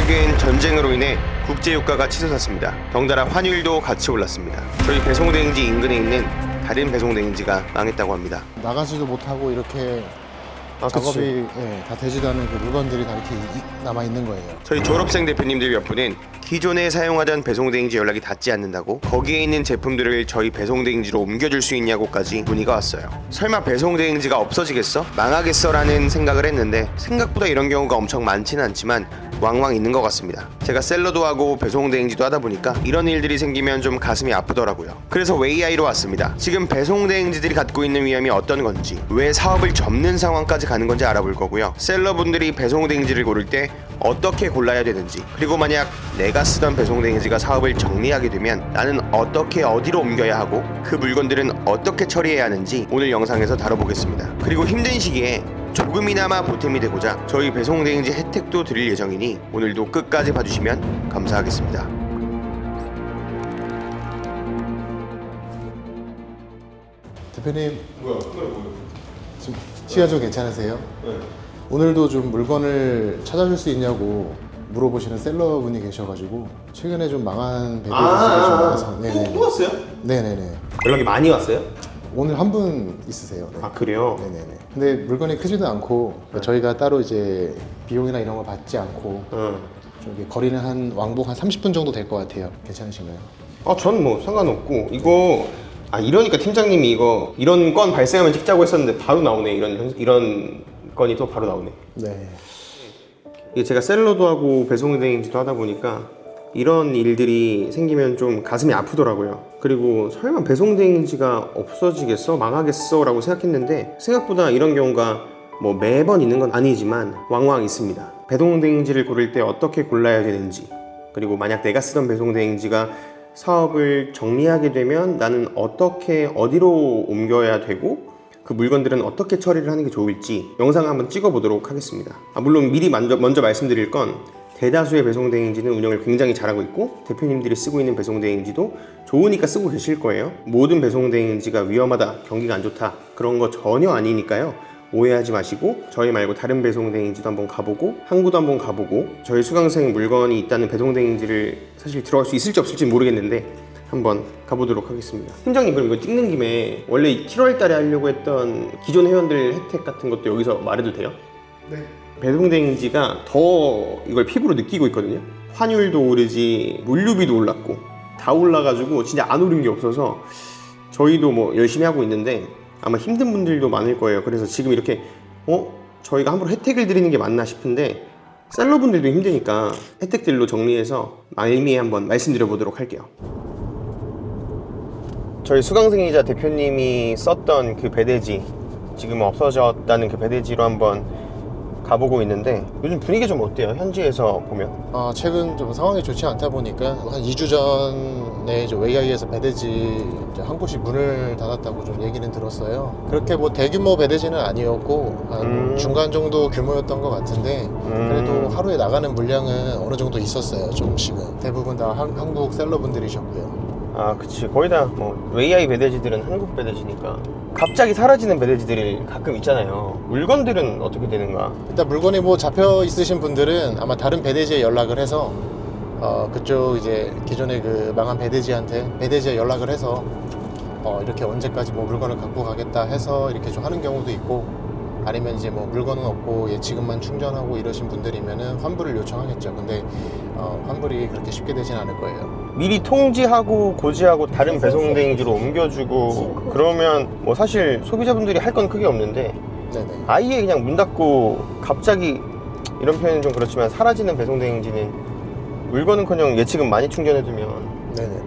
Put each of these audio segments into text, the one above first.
결국엔 전쟁으로 인해 국제유가가 치솟았습니다. 덩달아 환율도 같이 올랐습니다. 저희 배송대행지 인근에 있는 다른 배송대행지가 망했다고 합니다. 나가지도 못하고 이렇게 작업이 다 되지도 않은 그 물건들이 다 이렇게 남아있는 거예요. 저희 졸업생 대표님들 몇 분은 기존에 사용하던 배송대행지 연락이 닿지 않는다고 거기에 있는 제품들을 저희 배송대행지로 옮겨줄 수 있냐고까지 문의가 왔어요. 설마 배송대행지가 없어지겠어? 망하겠어? 라는 생각을 했는데 생각보다 이런 경우가 엄청 많지는 않지만 왕왕 있는 것 같습니다. 제가 셀러도 하고 배송대행지도 하다 보니까 이런 일들이 생기면 좀 가슴이 아프더라고요. 그래서 웨이아이로 왔습니다. 지금 배송대행지들이 갖고 있는 위험이 어떤 건지, 왜 사업을 접는 상황까지 가는 건지 알아볼 거고요. 셀러분들이 배송대행지를 고를 때 어떻게 골라야 되는지, 그리고 만약 내가 쓰던 배송대행지가 사업을 정리하게 되면 나는 어떻게 어디로 옮겨야 하고 그 물건들은 어떻게 처리해야 하는지 오늘 영상에서 다뤄보겠습니다. 그리고 힘든 시기에 조금이나마 보탬이 되고자 저희 배송대행지 혜택도 드릴 예정이니 오늘도 끝까지 봐주시면 감사하겠습니다. 대표님, 지금 시간 좀 괜찮으세요? 네. 오늘도 좀 물건을 찾아줄 수 있냐고 물어보시는 셀러분이 계셔가지고 최근에 좀 망한 배송이 좀 많아서. 또 왔어요? 네네네. 연락이 많이 왔어요? 오늘 한 분 있으세요. 네. 아, 그래요? 네네네. 근데 물건이 크지도 않고 저희가 따로 이제 비용이나 이런 걸 받지 않고 좀 이렇게 거리는 한 왕복 한 30분 정도 될 것 같아요. 괜찮으신가요? 전 뭐 상관없고 이거 이러니까 팀장님이 이거 이런 건 발생하면 찍자고 했었는데 바로 나오네. 이런 건이 또 바로 나오네. 네. 이게 제가 셀러도 하고 배송대행지도 하다 보니까 이런 일들이 생기면 좀 가슴이 아프더라고요. 그리고 설마 배송대행지가 없어지겠어? 망하겠어? 라고 생각했는데 생각보다 이런 경우가 뭐 매번 있는 건 아니지만 왕왕 있습니다. 배송대행지를 고를 때 어떻게 골라야 되는지, 그리고 만약 내가 쓰던 배송대행지가 사업을 정리하게 되면 나는 어떻게 어디로 옮겨야 되고 그 물건들은 어떻게 처리를 하는 게 좋을지 영상을 한번 찍어보도록 하겠습니다. 물론 미리 먼저 말씀드릴 건 대다수의 배송대행지는 운영을 굉장히 잘하고 있고 대표님들이 쓰고 있는 배송대행지도 좋으니까 쓰고 계실 거예요. 모든 배송대행지가 위험하다, 경기가 안 좋다 그런 거 전혀 아니니까요. 오해하지 마시고 저희 말고 다른 배송대행지도 한번 가보고 항구도 한번 가보고 저희 수강생 물건이 있다는 배송대행지를 사실 들어갈 수 있을지 없을지 모르겠는데 한번 가보도록 하겠습니다. 팀장님, 그럼 이거 찍는 김에 원래 7월 달에 하려고 했던 기존 회원들 혜택 같은 것도 여기서 말해도 돼요? 네. 배송대행지가 더 이걸 피부로 느끼고 있거든요. 환율도 오르지 물류비도 올랐고 다 올라가지고 진짜 안 오른 게 없어서 저희도 뭐 열심히 하고 있는데 아마 힘든 분들도 많을 거예요. 그래서 지금 이렇게 저희가 함부로 혜택을 드리는 게 맞나 싶은데 셀러분들도 힘드니까 혜택들로 정리해서 말미에 한번 말씀드려 보도록 할게요. 저희 수강생이자 대표님이 썼던 그 배대지, 지금 없어졌다는 그 배대지로 한번 가보고 있는데 요즘 분위기 좀 어때요? 현지에서 보면? 최근 좀 상황이 좋지 않다 보니까 한 2주 전에 이제 웨이아이에서 배대지 이제 한 곳이 문을 닫았다고 좀 얘기는 들었어요. 그렇게 뭐 대규모 배대지는 아니었고 한 중간 정도 규모였던 것 같은데 그래도 하루에 나가는 물량은 어느 정도 있었어요. 조금씩은. 대부분 다 한국 셀러분들이셨고요. 그치. 거의 다 뭐 웨이아이 배대지들은 한국 배대지니까 갑자기 사라지는 배대지들이 가끔 있잖아요. 물건들은 어떻게 되는가? 일단 물건이 뭐 잡혀 있으신 분들은 아마 다른 배대지에 연락을 해서 그쪽 이제 기존에 그 망한 배대지에 연락을 해서 이렇게 언제까지 뭐 물건을 갖고 가겠다 해서 이렇게 좀 하는 경우도 있고, 아니면 이제 뭐 물건은 없고 지금만 충전하고 이러신 분들이면은 환불을 요청하겠죠. 근데 환불이 그렇게 쉽게 되진 않을 거예요. 미리 통지하고 고지하고 다른 배송대행지로 옮겨주고 그러면 뭐 사실 소비자분들이 할 건 크게 없는데 네네. 아예 그냥 문 닫고 갑자기, 이런 표현은 좀 그렇지만 사라지는 배송대행지는 물건은커녕 예치금 많이 충전해두면 네네네.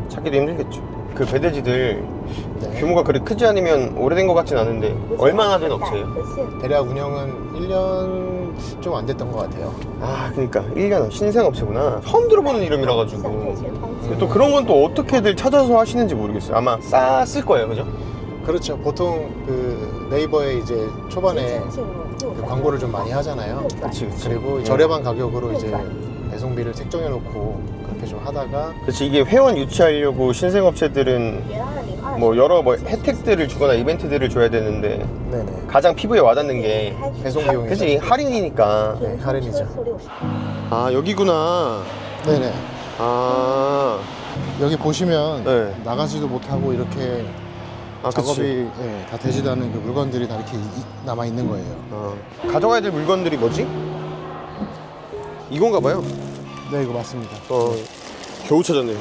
찾기도 힘들겠죠. 그 배대지들 네. 규모가 그리 크지 않으면 오래된 것 같진 않은데 얼마나 된 업체예요? 대략 운영은 1년 좀 안 됐던 것 같아요. 그러니까 1년 신생업체구나. 처음 들어보는 이름이라 가지고. 또 그런 건 또 어떻게들 찾아서 하시는지 모르겠어요. 아마 쌌을 거예요, 그죠? 그렇죠. 보통 그 네이버에 이제 초반에 그 광고를 좀 많이 하잖아요. 그치. 그리고 저렴한 가격으로 이제 배송비를 책정해 놓고 그렇게 좀 하다가 그렇지. 이게 회원 유치하려고 신생업체들은 뭐 여러 뭐 혜택들을 주거나 이벤트들을 줘야 되는데 네네. 가장 피부에 와닿는 게 배송 비용이죠. 그치 할인이니까. 네, 할인이죠. 아 여기구나. 네네. 아, 여기 보시면 네. 나가지도 못하고 이렇게 아 작업이 그치. 예, 다 되지도 않은 그 물건들이 다 이렇게 남아 있는 거예요. 가져가야 될 물건들이 뭐지? 이건가 봐요. 네, 이거 맞습니다. 겨우 찾았네.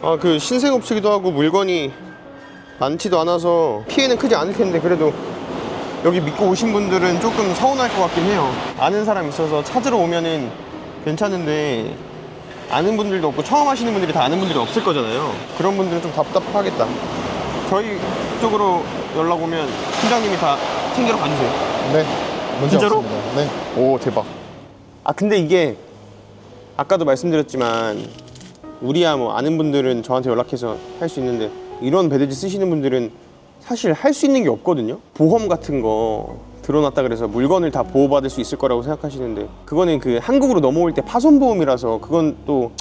아 그 신생업체기도 하고 물건이 많지도 않아서 피해는 크지 않을 텐데 그래도 여기 믿고 오신 분들은 조금 서운할 것 같긴 해요. 아는 사람 있어서 찾으러 오면은 괜찮은데 아는 분들도 없고 처음 하시는 분들이 다 아는 분들이 없을 거잖아요. 그런 분들은 좀 답답하겠다. 저희 쪽으로 연락 오면 팀장님이 다 챙겨러 가주세요. 네, 문제 진짜로? 없습니다. 네. 오 대박. 아 근데 이게 아까도 말씀드렸지만 우리야 뭐 아는 분들은 저한테 연락해서 할 수 있는데 이런 배대지 쓰시는 분들은 사실 할 수 있는 게 없거든요. 보험 같은 거 들어놨다 그래서 물건을 다 보호받을 수 있을 거라고 생각하시는데 그거는 그 한국으로 넘어올 때 파손보험이라서 그건 또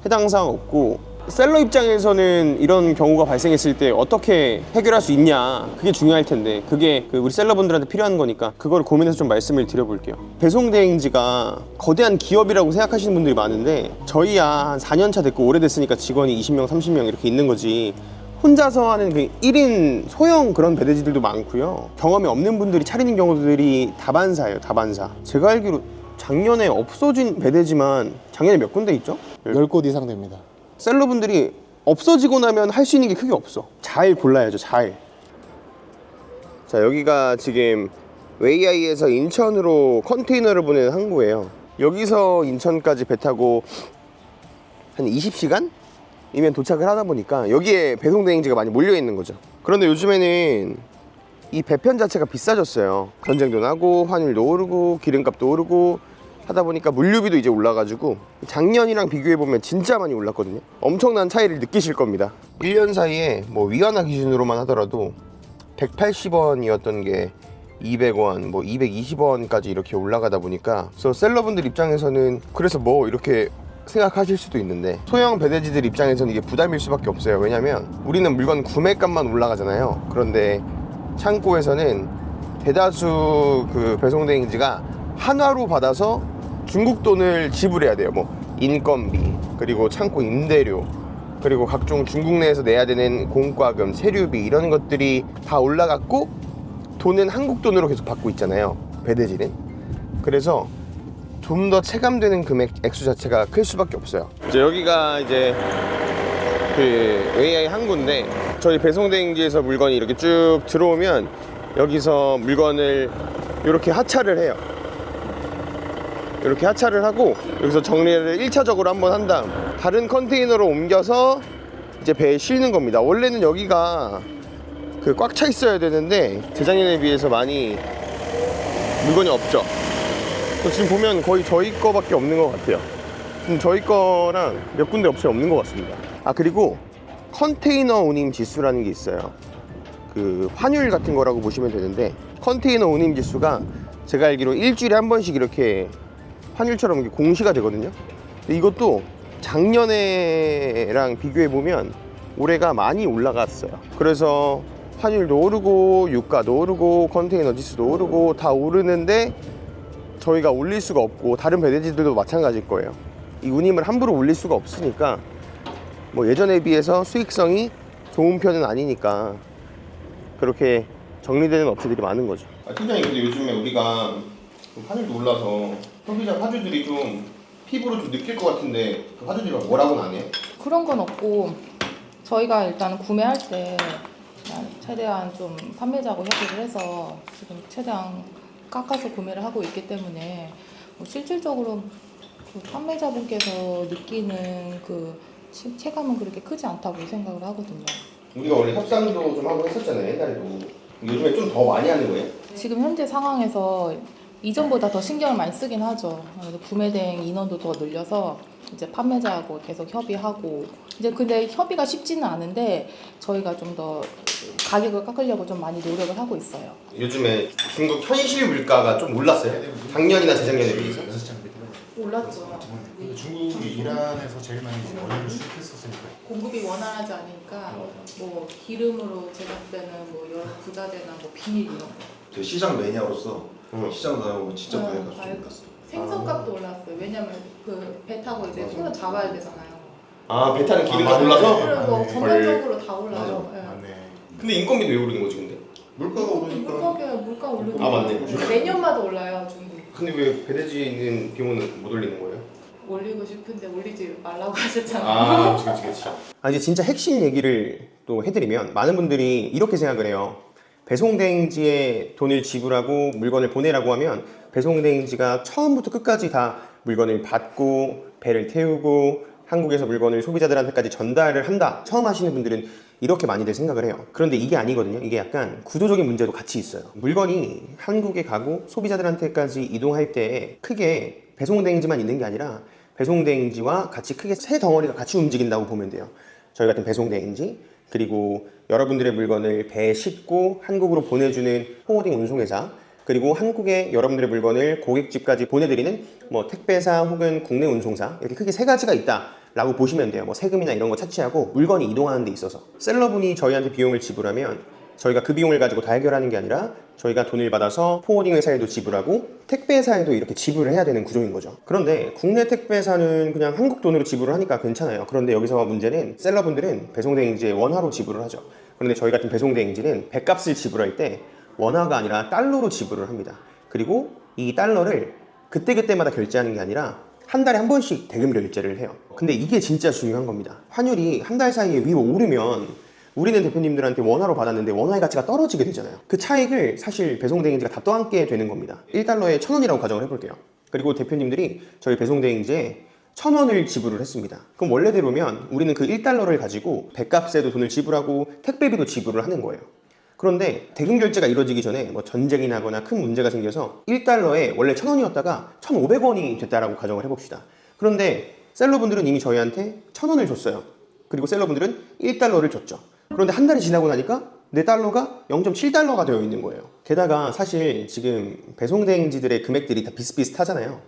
해당 사항 없고 셀러 입장에서는 이런 경우가 발생했을 때 어떻게 해결할 수 있냐 그게 중요할 텐데 그게 그 우리 셀러분들한테 필요한 거니까 그걸 고민해서 좀 말씀을 드려볼게요. 배송대행지가 거대한 기업이라고 생각하시는 분들이 많은데 저희야 한 4년차 됐고 오래됐으니까 직원이 20명 30명 이렇게 있는 거지 혼자서 하는 그 1인 소형 그런 배대지들도 많고요. 경험이 없는 분들이 차리는 경우들이 다반사예요. 다반사. 제가 알기로 작년에 없어진 배대지만 작년에 몇 군데 있죠? 10곳 이상 됩니다. 셀러분들이 없어지고 나면 할 수 있는 게 크게 없어. 잘 골라야죠. 잘. 자 여기가 지금 웨이아이에서 인천으로 컨테이너를 보내는 항구예요. 여기서 인천까지 배 타고 한 20시간? 이면 도착을 하다 보니까 여기에 배송 대행지가 많이 몰려 있는 거죠. 그런데 요즘에는 이 배편 자체가 비싸졌어요. 전쟁도 나고 환율도 오르고 기름값도 오르고 하다 보니까 물류비도 이제 올라가지고 작년이랑 비교해보면 진짜 많이 올랐거든요. 엄청난 차이를 느끼실 겁니다. 1년 사이에 뭐 위안화 기준으로만 하더라도 180원이었던 게 200원, 뭐 220원까지 이렇게 올라가다 보니까 그래서 셀러분들 입장에서는 그래서 뭐 이렇게 생각하실 수도 있는데 소형 배대지들 입장에서는 이게 부담일 수밖에 없어요. 왜냐면 우리는 물건 구매값만 올라가잖아요. 그런데 창고에서는 대다수 그 배송대행지가 한화로 받아서 중국 돈을 지불해야 돼요. 뭐 인건비, 그리고 창고 임대료, 그리고 각종 중국 내에서 내야 되는 공과금, 세류비 이런 것들이 다 올라갔고 돈은 한국 돈으로 계속 받고 있잖아요. 배대지는. 그래서 좀 더 체감되는 금액 액수 자체가 클 수밖에 없어요. 이제 여기가 이제 그 웨이아이 항구인데 저희 배송대행지에서 물건이 이렇게 쭉 들어오면 여기서 물건을 이렇게 하차를 해요. 이렇게 하차를 하고 여기서 정리를 1차적으로 한번 한 다음 다른 컨테이너로 옮겨서 이제 배에 싣는 겁니다. 원래는 여기가 그 꽉 차 있어야 되는데 재작년에 비해서 많이 물건이 없죠. 지금 보면 거의 저희 거밖에 없는 것 같아요. 지금 저희 거랑 몇 군데 업체 없는 것 같습니다. 아 그리고 컨테이너 운임 지수라는 게 있어요. 그 환율 같은 거라고 보시면 되는데 컨테이너 운임 지수가 제가 알기로 일주일에 한 번씩 이렇게 환율처럼 이렇게 공시가 되거든요. 근데 이것도 작년에랑 비교해 보면 올해가 많이 올라갔어요. 그래서 환율도 오르고 유가도 오르고 컨테이너 지수도 오르고 다 오르는데 저희가 올릴 수가 없고 다른 배대지들도 마찬가지일 거예요. 이 운임을 함부로 올릴 수가 없으니까 뭐 예전에 비해서 수익성이 좋은 편은 아니니까 그렇게 정리되는 업체들이 많은 거죠. 팀장님 근데 요즘에 우리가 환율도 올라서 소비자 화주들이 좀 피부로 좀 느낄 것 같은데 그 화주들이 뭐라고는 안 해요? 그런 건 없고 저희가 일단 구매할 때 최대한 좀 판매자하고 협의를 해서 지금 최대한 깎아서 구매를 하고 있기 때문에 실질적으로 그 판매자분께서 느끼는 그 체감은 그렇게 크지 않다고 생각을 하거든요. 우리가 원래 협상도 좀 하고 했었잖아요 옛날에도. 요즘에 좀 더 많이 하는 거예요? 지금 현재 상황에서 이전보다 더 신경을 많이 쓰긴 하죠. 그래서 구매 대행 인원도 더 늘려서 이제 판매자하고 계속 협의하고 이제 근데 협의가 쉽지는 않은데 저희가 좀 더 가격을 깎으려고 좀 많이 노력을 하고 있어요. 요즘에 중국 현실 물가가 좀 올랐어요? 작년이나 재작년에 비해서? 몰랐죠. 근데 중국이 이란에서 제일 많이 이제 원유를 수입했었으니까. 공급이 원활하지 않으니까 뭐 기름으로 제작되는 뭐 여러 부자재나 뭐 비닐 이런 거. 저 시장 매니아로서 시장 다녀보면 진짜 많이 네, 갔죠. 알고. 생선값도 올랐어요. 왜냐면 그 배 타고 이제 생선 잡아야 되잖아요. 아, 배 타는 기름값 맞네. 올라서? 그리고 맞네. 전반적으로 다 올라요. 맞아. 예. 맞네. 근데 인건비도 왜 오르는 거지 근데? 물가가 오르니까 물가 오르는 아, 맞네. 매년마다 올라요 중국. 근데 왜 배대지에 있는 비용은 못 올리는 거예요? 올리고 싶은데 올리지 말라고 하셨잖아요. 아, 그치. 아, 이제 진짜 핵심 얘기를 또 해드리면 많은 분들이 이렇게 생각을 해요. 배송대행지에 돈을 지불하고 물건을 보내라고 하면 배송대행지가 처음부터 끝까지 다 물건을 받고 배를 태우고 한국에서 물건을 소비자들한테까지 전달을 한다. 처음 하시는 분들은 이렇게 많이들 생각을 해요. 그런데 이게 아니거든요. 이게 약간 구조적인 문제도 같이 있어요. 물건이 한국에 가고 소비자들한테까지 이동할 때 크게 배송대행지만 있는 게 아니라 배송대행지와 같이 크게 세 덩어리가 같이 움직인다고 보면 돼요. 저희 같은 배송대행지, 그리고 여러분들의 물건을 배에 싣고 한국으로 보내주는 포워딩 운송회사, 그리고 한국에 여러분들의 물건을 고객집까지 보내드리는 뭐 택배사 혹은 국내 운송사, 이렇게 크게 세 가지가 있다라고 보시면 돼요. 뭐 세금이나 이런 거 차치하고 물건이 이동하는 데 있어서 셀러분이 저희한테 비용을 지불하면 저희가 그 비용을 가지고 다 해결하는 게 아니라 저희가 돈을 받아서 포워딩 회사에도 지불하고 택배 회사에도 이렇게 지불을 해야 되는 구조인 거죠. 그런데 국내 택배사는 그냥 한국 돈으로 지불을 하니까 괜찮아요. 그런데 여기서 문제는 셀러분들은 배송대행지에 원화로 지불을 하죠. 그런데 저희 같은 배송대행지는 배값을 지불할 때 원화가 아니라 달러로 지불을 합니다. 그리고 이 달러를 그때그때마다 결제하는 게 아니라 한 달에 한 번씩 대금 결제를 해요. 근데 이게 진짜 중요한 겁니다. 환율이 한 달 사이에 위로 오르면 우리는 대표님들한테 원화로 받았는데 원화의 가치가 떨어지게 되잖아요. 그 차익을 사실 배송대행지가 다 떠안게 되는 겁니다. 1달러에 1,000원이라고 가정을 해볼게요. 그리고 대표님들이 저희 배송대행지에 1,000원을 지불을 했습니다. 그럼 원래대로면 우리는 그 1달러를 가지고 배값에도 돈을 지불하고 택배비도 지불을 하는 거예요. 그런데 대금 결제가 이루어지기 전에 뭐 전쟁이 나거나 큰 문제가 생겨서 1달러에 원래 1,000원이었다가 1,500원이 됐다라고 가정을 해봅시다. 그런데 셀러분들은 이미 저희한테 1,000원을 줬어요. 그리고 셀러분들은 1달러를 줬죠. 그런데 한 달이 지나고 나니까 내 달러가 0.7달러가 되어 있는 거예요. 게다가 사실 지금 배송대행지들의 금액들이 다 비슷비슷하잖아요.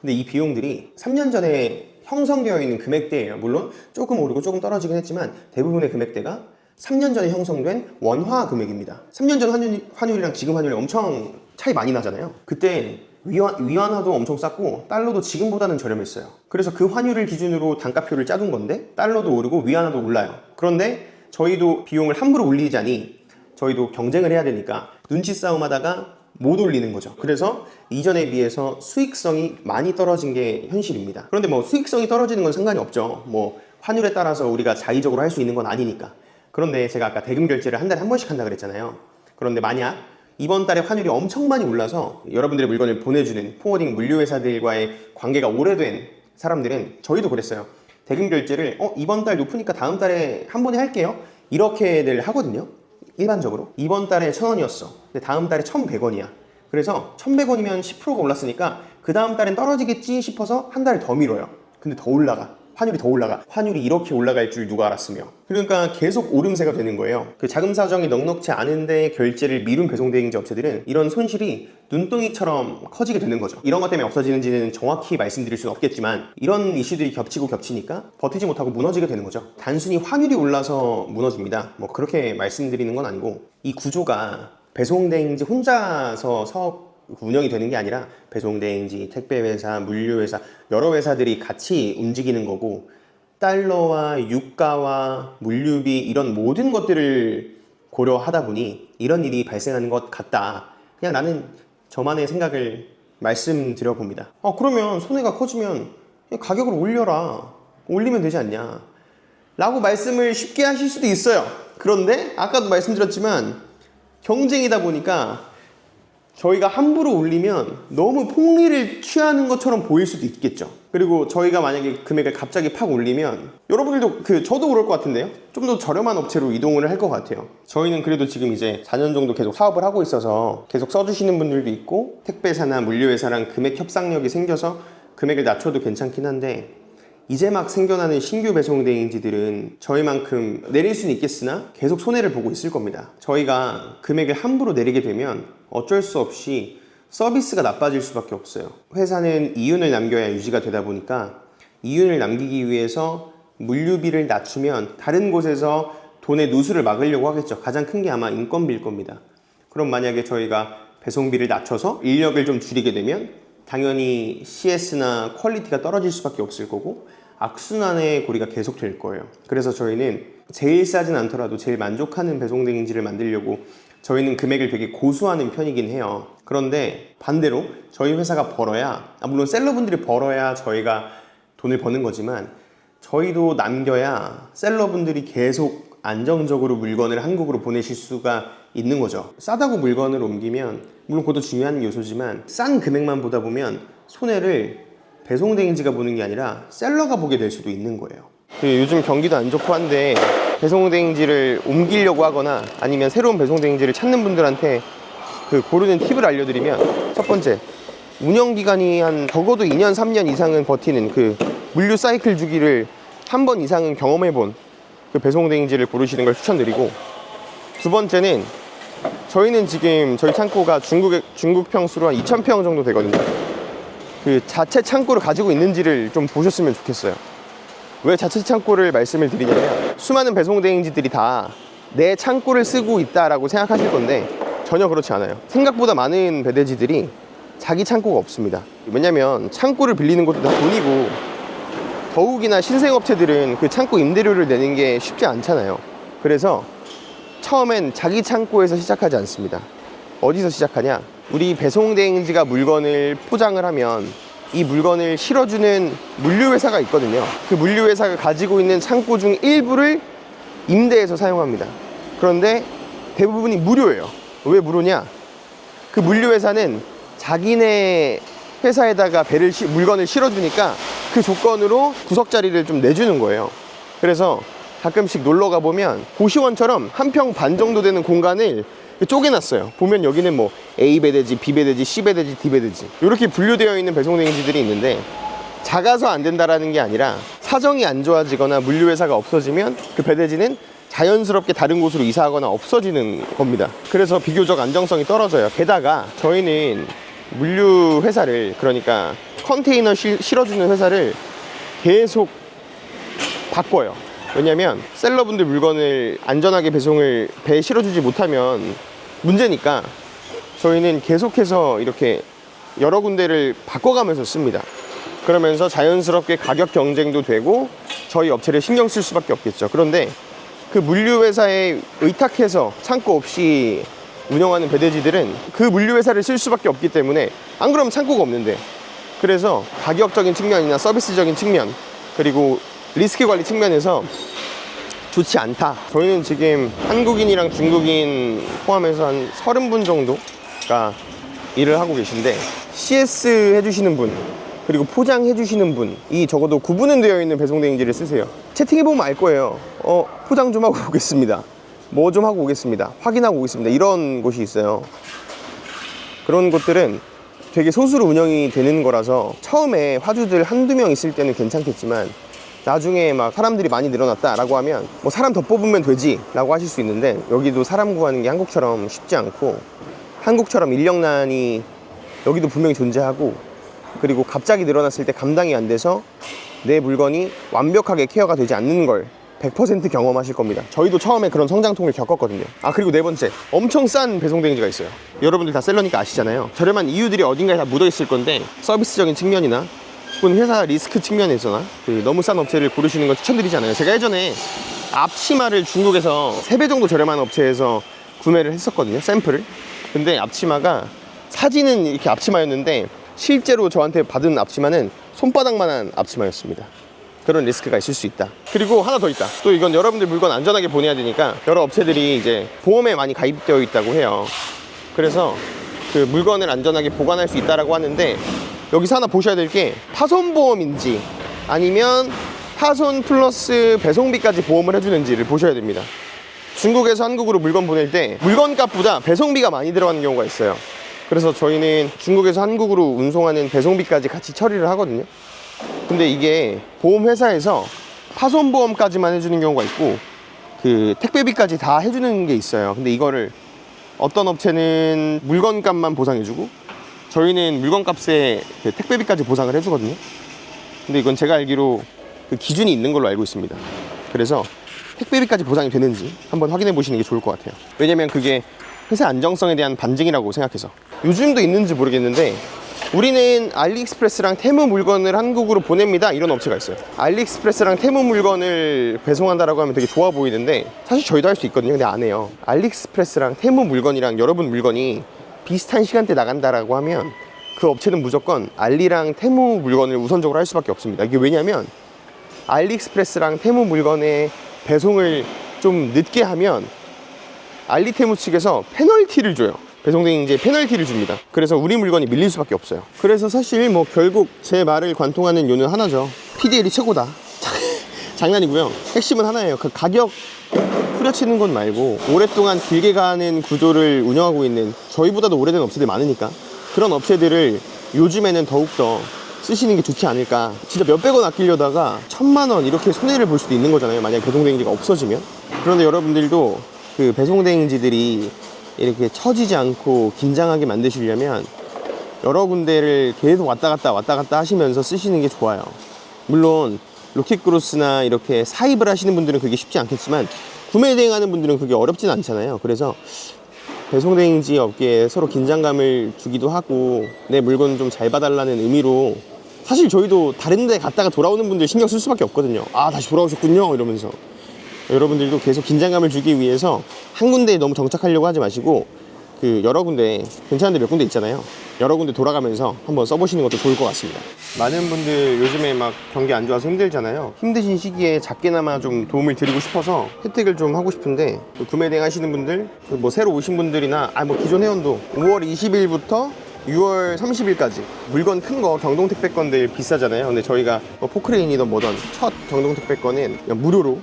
근데 이 비용들이 3년 전에 형성되어 있는 금액대예요. 물론 조금 오르고 조금 떨어지긴 했지만 대부분의 금액대가 3년 전에 형성된 원화 금액입니다. 3년 전 환율이랑 지금 환율이 엄청 차이 많이 나잖아요. 그때 위안화도 엄청 쌌고 달러도 지금보다는 저렴했어요. 그래서 그 환율을 기준으로 단가표를 짜둔 건데 달러도 오르고 위안화도 올라요. 그런데 저희도 비용을 함부로 올리자니 저희도 경쟁을 해야 되니까 눈치 싸움 하다가 못 올리는 거죠. 그래서 이전에 비해서 수익성이 많이 떨어진 게 현실입니다. 그런데 뭐 수익성이 떨어지는 건 상관이 없죠. 뭐 환율에 따라서 우리가 자의적으로 할 수 있는 건 아니니까. 그런데 제가 아까 대금 결제를 한 달에 한 번씩 한다 그랬잖아요. 그런데 만약 이번 달에 환율이 엄청 많이 올라서 여러분들의 물건을 보내주는 포워딩 물류회사들과의 관계가 오래된 사람들은 저희도 그랬어요. 대금 결제를 이번 달 높으니까 다음 달에 한 번에 할게요. 이렇게들 하거든요. 일반적으로. 이번 달에 1,000원이었어. 근데 다음 달에 1,100원이야. 그래서 1,100원이면 10%가 올랐으니까 그 다음 달엔 떨어지겠지 싶어서 한 달을 더 미뤄요. 근데 더 올라가. 환율이 더 올라가. 환율이 이렇게 올라갈 줄 누가 알았으며. 그러니까 계속 오름세가 되는 거예요. 그 자금 사정이 넉넉치 않은데 결제를 미룬 배송대행지 업체들은 이런 손실이 눈덩이처럼 커지게 되는 거죠. 이런 것 때문에 없어지는지는 정확히 말씀드릴 수는 없겠지만 이런 이슈들이 겹치고 겹치니까 버티지 못하고 무너지게 되는 거죠. 단순히 환율이 올라서 무너집니다. 뭐 그렇게 말씀드리는 건 아니고 이 구조가 배송대행지 혼자서 사업 운영이 되는 게 아니라 배송대행지, 택배회사, 물류회사 여러 회사들이 같이 움직이는 거고 달러와 유가와 물류비 이런 모든 것들을 고려하다 보니 이런 일이 발생하는 것 같다. 그냥 나는 저만의 생각을 말씀드려 봅니다. 그러면 손해가 커지면 가격을 올려라. 올리면 되지 않냐. 라고 말씀을 쉽게 하실 수도 있어요. 그런데 아까도 말씀드렸지만 경쟁이다 보니까 저희가 함부로 올리면 너무 폭리를 취하는 것처럼 보일 수도 있겠죠. 그리고 저희가 만약에 금액을 갑자기 팍 올리면 여러분들도 저도 그럴 것 같은데요. 좀 더 저렴한 업체로 이동을 할 것 같아요. 저희는 그래도 지금 이제 4년 정도 계속 사업을 하고 있어서 계속 써주시는 분들도 있고 택배사나 물류회사랑 금액 협상력이 생겨서 금액을 낮춰도 괜찮긴 한데 이제 막 생겨나는 신규 배송대행지들은 저희만큼 내릴 수는 있겠으나 계속 손해를 보고 있을 겁니다. 저희가 금액을 함부로 내리게 되면 어쩔 수 없이 서비스가 나빠질 수밖에 없어요. 회사는 이윤을 남겨야 유지가 되다 보니까 이윤을 남기기 위해서 물류비를 낮추면 다른 곳에서 돈의 누수를 막으려고 하겠죠. 가장 큰 게 아마 인건비일 겁니다. 그럼 만약에 저희가 배송비를 낮춰서 인력을 좀 줄이게 되면 당연히 CS나 퀄리티가 떨어질 수밖에 없을 거고 악순환의 고리가 계속 될 거예요. 그래서 저희는 제일 싸진 않더라도 제일 만족하는 배송 대행지를 만들려고 저희는 금액을 되게 고수하는 편이긴 해요. 그런데 반대로 저희 회사가 벌어야, 물론 셀러분들이 벌어야 저희가 돈을 버는 거지만 저희도 남겨야 셀러분들이 계속 안정적으로 물건을 한국으로 보내실 수가 있는 거죠. 싸다고 물건을 옮기면 물론 그것도 중요한 요소지만 싼 금액만 보다 보면 손해를 배송 대행지가 보는 게 아니라 셀러가 보게 될 수도 있는 거예요. 요즘 경기도 안 좋고 한데 배송 대행지를 옮기려고 하거나 아니면 새로운 배송 대행지를 찾는 분들한테 고르는 팁을 알려드리면, 첫 번째, 운영 기간이 한 적어도 2년 3년 이상은 버티는 물류 사이클 주기를 한 번 이상은 경험해 본 배송 대행지를 고르시는 걸 추천드리고, 두 번째는 저희는 지금 저희 창고가 중국 평수로 한 2,000평 정도 되거든요. 자체 창고를 가지고 있는지를 좀 보셨으면 좋겠어요. 왜 자체 창고를 말씀을 드리냐면, 수많은 배송 대행지들이 다 내 창고를 쓰고 있다라고 생각하실 건데 전혀 그렇지 않아요. 생각보다 많은 배대지들이 자기 창고가 없습니다. 왜냐면 창고를 빌리는 것도 다 돈이고, 더욱이나 신생업체들은 그 창고 임대료를 내는 게 쉽지 않잖아요. 그래서 처음엔 자기 창고에서 시작하지 않습니다. 어디서 시작하냐? 우리 배송 대행지가 물건을 포장을 하면 이 물건을 실어주는 물류회사가 있거든요. 그 물류회사가 가지고 있는 창고 중 일부를 임대해서 사용합니다. 그런데 대부분이 무료예요. 왜 무료냐? 그 물류회사는 자기네 회사에다가 물건을 실어주니까 그 조건으로 구석자리를 좀 내주는 거예요. 그래서 가끔씩 놀러 가보면 고시원처럼 1평 반 정도 되는 공간을 쪼개놨어요. 보면 여기는 뭐 A 배대지, B 배대지, C 배대지, D 배대지 이렇게 분류되어 있는 배송 대행지들이 있는데, 작아서 안 된다라는 게 아니라 사정이 안 좋아지거나 물류회사가 없어지면 그 배대지는 자연스럽게 다른 곳으로 이사하거나 없어지는 겁니다. 그래서 비교적 안정성이 떨어져요. 게다가 저희는 물류회사를, 그러니까 컨테이너 실어주는 회사를 계속 바꿔요. 왜냐면 셀러분들 물건을 안전하게 배에 실어주지 못하면 문제니까 저희는 계속해서 이렇게 여러 군데를 바꿔가면서 씁니다. 그러면서 자연스럽게 가격 경쟁도 되고 저희 업체를 신경 쓸 수밖에 없겠죠. 그런데 그 물류회사에 의탁해서 창고 없이 운영하는 배대지들은 그 물류회사를 쓸 수밖에 없기 때문에, 안 그러면 창고가 없는데, 그래서 가격적인 측면이나 서비스적인 측면, 그리고 리스크 관리 측면에서 좋지 않다. 저희는 지금 한국인이랑 중국인 포함해서 한 30분 정도가 일을 하고 계신데, CS 해주시는 분, 그리고 포장해 주시는 분이 적어도 구분은 되어 있는 배송 대행지를 쓰세요. 채팅해 보면 알 거예요. 포장 좀 하고 오겠습니다, 뭐 좀 하고 오겠습니다, 확인하고 오겠습니다, 이런 곳이 있어요. 그런 곳들은 되게 소수로 운영이 되는 거라서 처음에 화주들 한두 명 있을 때는 괜찮겠지만 나중에 막 사람들이 많이 늘어났다라고 하면 뭐 사람 더 뽑으면 되지 라고 하실 수 있는데, 여기도 사람 구하는 게 한국처럼 쉽지 않고, 한국처럼 인력난이 여기도 분명히 존재하고, 그리고 갑자기 늘어났을 때 감당이 안 돼서 내 물건이 완벽하게 케어가 되지 않는 걸 100% 경험하실 겁니다. 저희도 처음에 그런 성장통을 겪었거든요. 그리고 네 번째, 엄청 싼 배송 대행지가 있어요. 여러분들 다 셀러니까 아시잖아요. 저렴한 이유들이 어딘가에 다 묻어 있을 건데, 서비스적인 측면이나 혹은 회사 리스크 측면에서나 너무 싼 업체를 고르시는 건 추천드리지 않아요. 제가 예전에 앞치마를 중국에서 3배 정도 저렴한 업체에서 구매를 했었거든요, 샘플을. 근데 앞치마가, 사진은 이렇게 앞치마였는데 실제로 저한테 받은 앞치마는 손바닥만한 앞치마였습니다. 그런 리스크가 있을 수 있다. 그리고 하나 더 있다. 또 이건 여러분들 물건 안전하게 보내야 되니까 여러 업체들이 이제 보험에 많이 가입되어 있다고 해요. 그래서 그 물건을 안전하게 보관할 수 있다라고 하는데, 여기서 하나 보셔야 될 게 파손보험인지 아니면 파손 플러스 배송비까지 보험을 해주는지를 보셔야 됩니다. 중국에서 한국으로 물건 보낼 때 물건값보다 배송비가 많이 들어가는 경우가 있어요. 그래서 저희는 중국에서 한국으로 운송하는 배송비까지 같이 처리를 하거든요. 근데 이게 보험회사에서 파손보험까지만 해주는 경우가 있고, 그 택배비까지 다 해주는 게 있어요. 근데 이거를 어떤 업체는 물건값만 보상해주고 저희는 물건값에 그 택배비까지 보상을 해주거든요. 근데 이건 제가 알기로 그 기준이 있는 걸로 알고 있습니다. 그래서 택배비까지 보상이 되는지 한번 확인해 보시는 게 좋을 것 같아요. 왜냐면 그게 회사 안정성에 대한 반증이라고 생각해서. 요즘도 있는지 모르겠는데 우리는 알리익스프레스랑 테무 물건을 한국으로 보냅니다 이런 업체가 있어요. 알리익스프레스랑 테무 물건을 배송한다라고 하면 되게 좋아 보이는데 사실 저희도 할 수 있거든요. 근데 안 해요. 알리익스프레스랑 테무 물건이랑 여러분 물건이 비슷한 시간대에 나간다라고 하면 그 업체는 무조건 알리랑 테무 물건을 우선적으로 할 수밖에 없습니다. 이게 왜냐면 알리익스프레스랑 테무 물건의 배송을 좀 늦게 하면 알리테무 측에서 페널티를 줘요. 배송 대행지에 페널티를 줍니다. 그래서 우리 물건이 밀릴 수밖에 없어요. 그래서 사실 뭐 결국 제 말을 관통하는 요는 하나죠. PDL이 최고다. 장난이고요. 핵심은 하나예요. 그 가격 후려치는 건 말고 오랫동안 길게 가는 구조를 운영하고 있는, 저희보다도 오래된 업체들이 많으니까 그런 업체들을 요즘에는 더욱더 쓰시는 게 좋지 않을까. 진짜 몇백 원 아끼려다가 1000만 원 이렇게 손해를 볼 수도 있는 거잖아요. 만약에 배송 대행지가 없어지면. 그런데 여러분들도 그 배송 대행지들이 이렇게 처지지 않고 긴장하게 만드시려면 여러 군데를 계속 왔다 갔다 하시면서 쓰시는 게 좋아요. 물론 로켓크로스나 이렇게 사입을 하시는 분들은 그게 쉽지 않겠지만 구매 대행하는 분들은 그게 어렵진 않잖아요. 그래서 배송 대행지 업계에 서로 긴장감을 주기도 하고 내 물건 좀 잘 봐달라는 의미로 사실 저희도 다른 데 갔다가 돌아오는 분들 신경 쓸 수밖에 없거든요. 아, 다시 돌아오셨군요 이러면서. 여러분들도 계속 긴장감을 주기 위해서 한 군데에 너무 정착하려고 하지 마시고 그 여러 군데, 괜찮은 데 몇 군데 있잖아요. 여러 군데 돌아가면서 한번 써보시는 것도 좋을 것 같습니다. 많은 분들 요즘에 막 경기 안 좋아서 힘들잖아요. 힘드신 시기에 작게나마 좀 도움을 드리고 싶어서 혜택을 좀 하고 싶은데 그 구매 대행 하시는 분들, 뭐 새로 오신 분들이나 뭐 기존 회원도 5월 20일부터 6월 30일까지 물건 큰 거 경동택배건들 비싸잖아요. 근데 저희가 뭐 포크레인이든 뭐든 첫 경동택배건은 그냥 무료로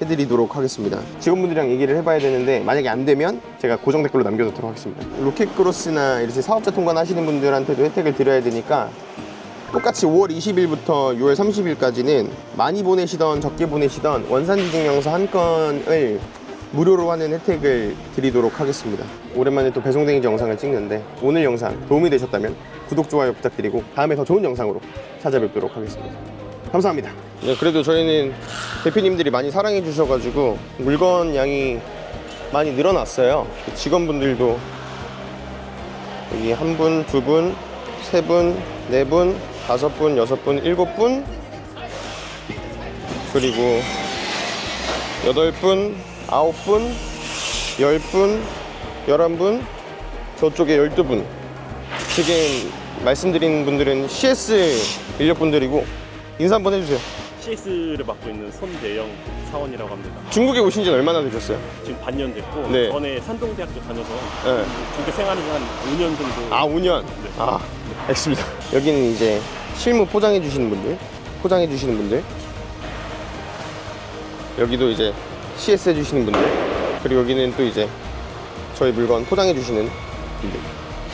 해드리도록 하겠습니다. 직원분들이랑 얘기를 해봐야 되는데 만약에 안 되면 제가 고정 댓글로 남겨놓도록 하겠습니다. 로켓크로스나 이렇게 사업자 통관 하시는 분들한테도 혜택을 드려야 되니까 똑같이 5월 20일부터 6월 30일까지는 많이 보내시던 적게 보내시던 원산지 증명서 한 건을 무료로 하는 혜택을 드리도록 하겠습니다. 오랜만에 또 배송 대행지 영상을 찍는데 오늘 영상 도움이 되셨다면 구독, 좋아요 부탁드리고 다음에 더 좋은 영상으로 찾아뵙도록 하겠습니다. 감사합니다. 네, 그래도 저희는 대표님들이 많이 사랑해 주셔가지고 물건 양이 많이 늘어났어요. 직원분들도 여기 1분, 2분, 3분, 4분, 5분, 6분, 7분, 그리고 8분, 9분, 10분, 11분, 저쪽에 12분. 지금 말씀드린 분들은 CS 인력분들이고 인사 한번 해주세요. CS를 맡고 있는 손대영 사원이라고 합니다. 중국에 오신 지는 얼마나 되셨어요? 지금 반년 됐고 네. 전에 산동대학교 다녀서 네. 중국에 생활한 지한 5년 정도. 아, 5년? 네. 아, 알겠습니다. 여기는 이제 실무 포장해 주시는 분들, 포장해 주시는 분들, 여기도 이제 CS 해주시는 분들, 그리고 여기는 또 이제 저희 물건 포장해 주시는 분들.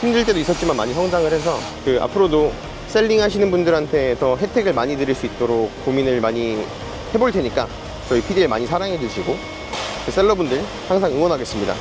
힘들 때도 있었지만 많이 성장을 해서 그 앞으로도 셀링 하시는 분들한테 더 혜택을 많이 드릴 수 있도록 고민을 많이 해볼 테니까 저희 PDL 많이 사랑해 주시고 그 셀러분들 항상 응원하겠습니다.